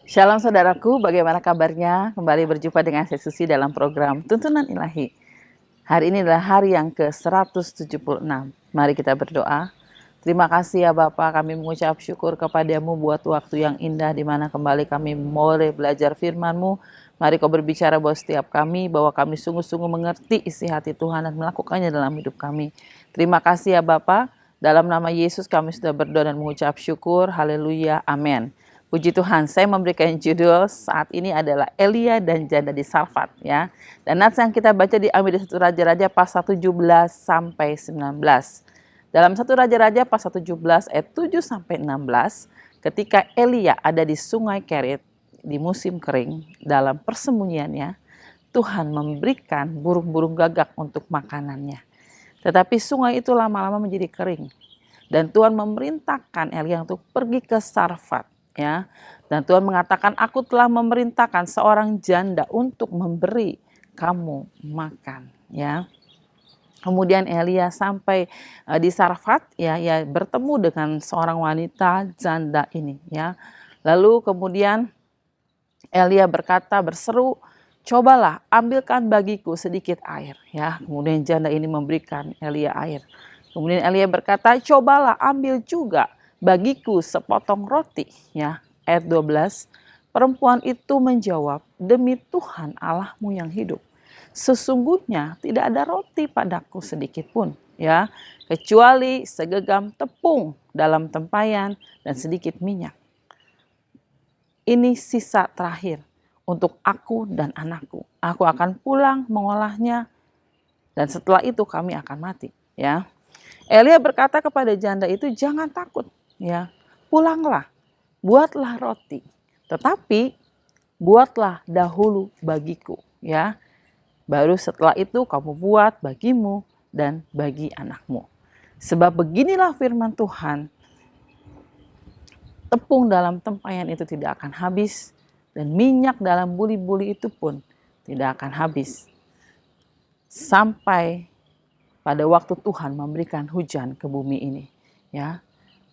Shalom saudaraku, bagaimana kabarnya? Kembali berjumpa dengan saya Susi dalam program Tuntunan Ilahi. Hari ini adalah hari yang ke-176. Mari kita berdoa. Terima kasih ya Bapa, kami mengucap syukur kepadamu buat waktu yang indah di mana kembali kami boleh belajar firman-Mu. Mari kau berbicara buat setiap kami, bahwa kami sungguh-sungguh mengerti isi hati Tuhan dan melakukannya dalam hidup kami. Terima kasih ya Bapa, dalam nama Yesus kami sudah berdoa dan mengucap syukur. Haleluya, amin. Puji Tuhan, saya memberikan judul saat ini adalah Elia dan janda di Sarfat ya. Dan nats yang kita baca diambil di 1 Raja-Raja pasal 17 sampai 19. Dalam 1 Raja-Raja pasal 17 ayat 7 sampai 16, ketika Elia ada di Sungai Kerit di musim kering dalam persembunyiannya, Tuhan memberikan burung-burung gagak untuk makanannya. Tetapi sungai itu lama-lama menjadi kering. Dan Tuhan memerintahkan Elia untuk pergi ke Sarfat. Ya, dan Tuhan mengatakan, aku telah memerintahkan seorang janda untuk memberi kamu makan. Ya, kemudian Elia sampai di Sarfat, ya, bertemu dengan seorang wanita janda ini. Ya, lalu kemudian Elia berkata, berseru, cobalah ambilkan bagiku sedikit air. Ya, kemudian janda ini memberikan Elia air. Kemudian Elia berkata, cobalah ambil juga bagiku sepotong roti. Ya, ayat 12, perempuan itu menjawab, demi Tuhan Allahmu yang hidup, sesungguhnya tidak ada roti padaku sedikit pun, ya, kecuali segenggam tepung dalam tempayan dan sedikit minyak. Ini sisa terakhir untuk aku dan anakku. Aku akan pulang mengolahnya dan setelah itu kami akan mati. Ya, Elia berkata kepada janda itu, jangan takut, ya, pulanglah, buatlah roti, tetapi buatlah dahulu bagiku, ya. Baru setelah itu kamu buat bagimu dan bagi anakmu. Sebab beginilah firman Tuhan, tepung dalam tempayan itu tidak akan habis, dan minyak dalam buli-buli itu pun tidak akan habis, sampai pada waktu Tuhan memberikan hujan ke bumi ini. Ya,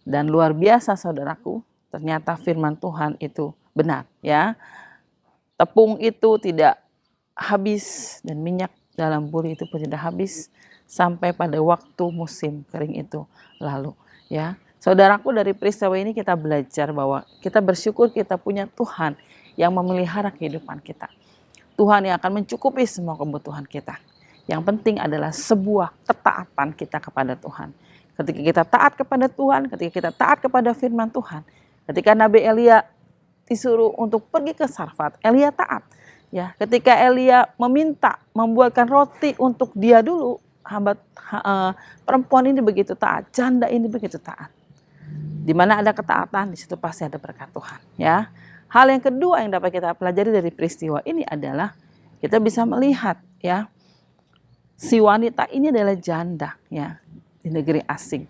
dan luar biasa saudaraku, ternyata firman Tuhan itu benar. Ya, tepung itu tidak habis dan minyak dalam buli itu pun tidak habis sampai pada waktu musim kering itu lalu. Ya, saudaraku, dari peristiwa ini kita belajar bahwa kita bersyukur kita punya Tuhan yang memelihara kehidupan kita. Tuhan yang akan mencukupi semua kebutuhan kita. Yang penting adalah sebuah ketaatan kita kepada Tuhan. Ketika kita taat kepada Tuhan, ketika kita taat kepada firman Tuhan. Ketika Nabi Elia disuruh untuk pergi ke Sarfat, Elia taat. Ya, ketika Elia meminta membuatkan roti untuk dia dulu, perempuan ini begitu taat, janda ini begitu taat. Di mana ada ketaatan, di situ pasti ada berkat Tuhan. Ya, hal yang kedua yang dapat kita pelajari dari peristiwa ini adalah kita bisa melihat, ya, si wanita ini adalah janda, ya, di negeri asing.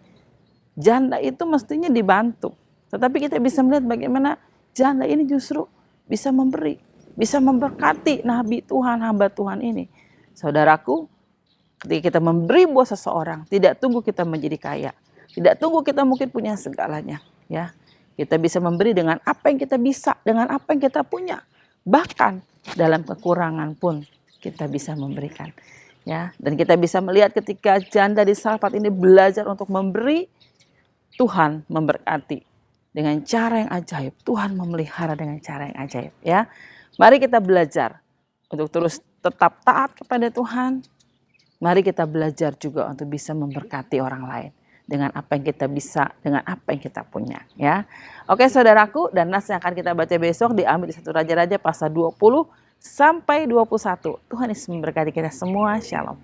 Janda itu mestinya dibantu, tetapi kita bisa melihat bagaimana janda ini justru bisa memberi, bisa memberkati nabi Tuhan, hamba Tuhan ini. Saudaraku, ketika kita memberi buat seseorang, tidak tunggu kita menjadi kaya, tidak tunggu kita mungkin punya segalanya, ya. Kita bisa memberi dengan apa yang kita bisa, dengan apa yang kita punya. Bahkan dalam kekurangan pun kita bisa memberikan. Ya, dan kita bisa melihat ketika janda di Sarfat ini belajar untuk memberi, Tuhan memberkati dengan cara yang ajaib. Tuhan memelihara dengan cara yang ajaib. Ya, mari kita belajar untuk terus tetap taat kepada Tuhan. Mari kita belajar juga untuk bisa memberkati orang lain dengan apa yang kita bisa, dengan apa yang kita punya. Ya, oke saudaraku, dan nas yang akan kita baca besok diambil di 1 Raja-Raja pasal 20 sampai 21. Tuhan Yesus memberkati kita semua. Shalom.